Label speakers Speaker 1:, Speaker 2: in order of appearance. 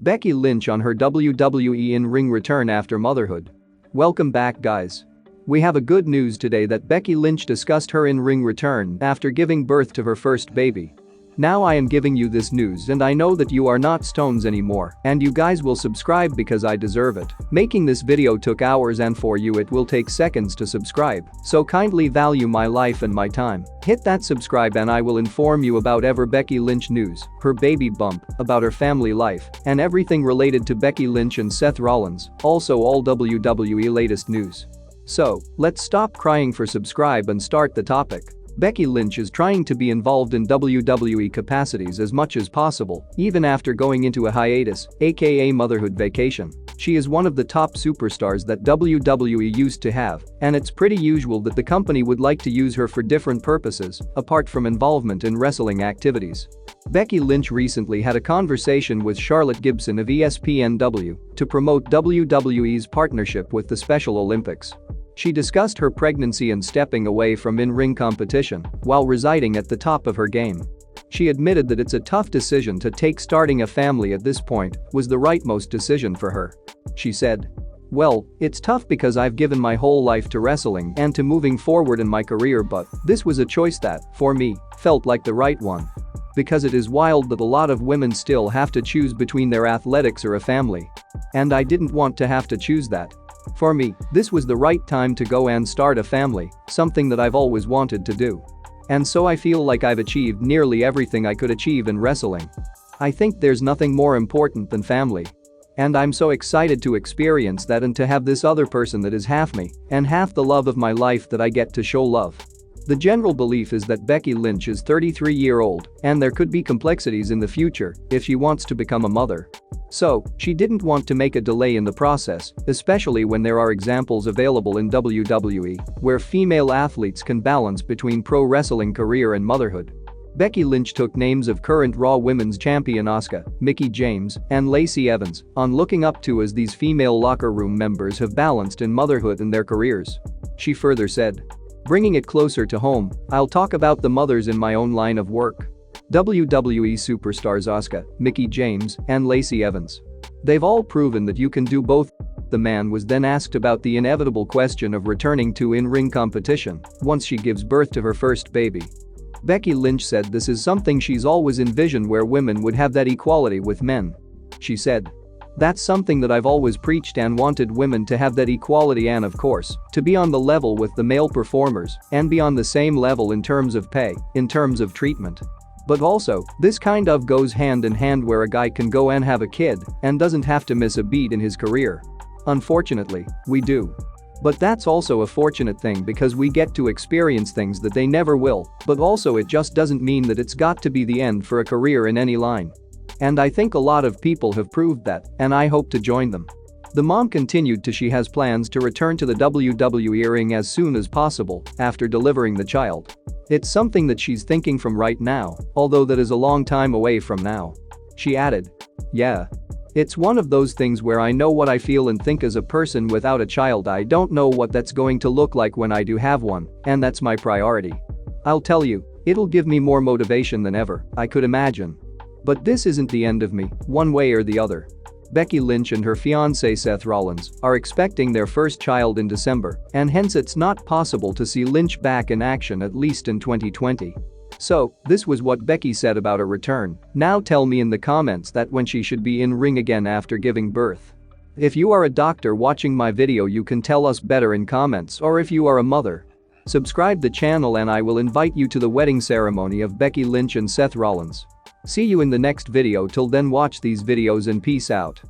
Speaker 1: Becky Lynch on her WWE in-ring return after motherhood. Welcome back, guys. We have a good news today that Becky Lynch discussed her in-ring return after giving birth to her first baby. Now I am giving you this news and I know that you are not stones anymore and you guys will subscribe because I deserve it. Making this video took hours and for you it will take seconds to subscribe, so kindly value my life and my time. Hit that subscribe and I will inform you about ever Becky Lynch news, her baby bump, about her family life, and everything related to Becky Lynch and Seth Rollins, also all WWE latest news. So, let's stop crying for subscribe and start the topic. Becky Lynch is trying to be involved in WWE capacities as much as possible, even after going into a hiatus, aka motherhood vacation. She is one of the top superstars that WWE used to have, and it's pretty usual that the company would like to use her for different purposes, apart from involvement in wrestling activities. Becky Lynch recently had a conversation with Charlotte Gibson of ESPNW to promote WWE's partnership with the Special Olympics. She discussed her pregnancy and stepping away from in-ring competition while residing at the top of her game. She admitted that it's a tough decision to take. Starting a family at this point was the rightmost decision for her. She said, "Well, it's tough because I've given my whole life to wrestling and to moving forward in my career, but this was a choice that, for me, felt like the right one. Because it is wild that a lot of women still have to choose between their athletics or a family. And I didn't want to have to choose that. For me, this was the right time to go and start a family, something that I've always wanted to do. And so I feel like I've achieved nearly everything I could achieve in wrestling. I think there's nothing more important than family. And I'm so excited to experience that and to have this other person that is half me and half the love of my life that I get to show love." The general belief is that Becky Lynch is 33-year-old and there could be complexities in the future if she wants to become a mother. So, she didn't want to make a delay in the process, especially when there are examples available in WWE where female athletes can balance between pro wrestling career and motherhood. Becky Lynch took names of current Raw Women's Champion Asuka, Mickie James, and Lacey Evans on looking up to as these female locker room members have balanced in motherhood and their careers. She further said, "Bringing it closer to home, I'll talk about the mothers in my own line of work. WWE superstars Asuka, Mickie James, and Lacey Evans. They've all proven that you can do both." The man was then asked about the inevitable question of returning to in-ring competition once she gives birth to her first baby. Becky Lynch said this is something she's always envisioned where women would have that equality with men. She said, "That's something that I've always preached and wanted women to have that equality and of course, to be on the level with the male performers and be on the same level in terms of pay, in terms of treatment. But also, this kind of goes hand in hand where a guy can go and have a kid and doesn't have to miss a beat in his career. Unfortunately, we do. But that's also a fortunate thing because we get to experience things that they never will, but also it just doesn't mean that it's got to be the end for a career in any line. And I think a lot of people have proved that, and I hope to join them." The mom continued to she has plans to return to the WWE ring as soon as possible after delivering the child. "It's something that she's thinking from right now, although that is a long time away from now." She added, "Yeah. It's one of those things where I know what I feel and think as a person without a child. I don't know what that's going to look like when I do have one, and that's my priority. I'll tell you, it'll give me more motivation than ever I could imagine. But this isn't the end of me, one way or the other." Becky Lynch and her fiancé Seth Rollins are expecting their first child in December, and hence it's not possible to see Lynch back in action at least in 2020. So, this was what Becky said about her return. Now tell me in the comments that when she should be in ring again after giving birth. If you are a doctor watching my video you can tell us better in comments, or if you are a mother. Subscribe the channel and I will invite you to the wedding ceremony of Becky Lynch and Seth Rollins. See you in the next video. Till then, watch these videos and peace out.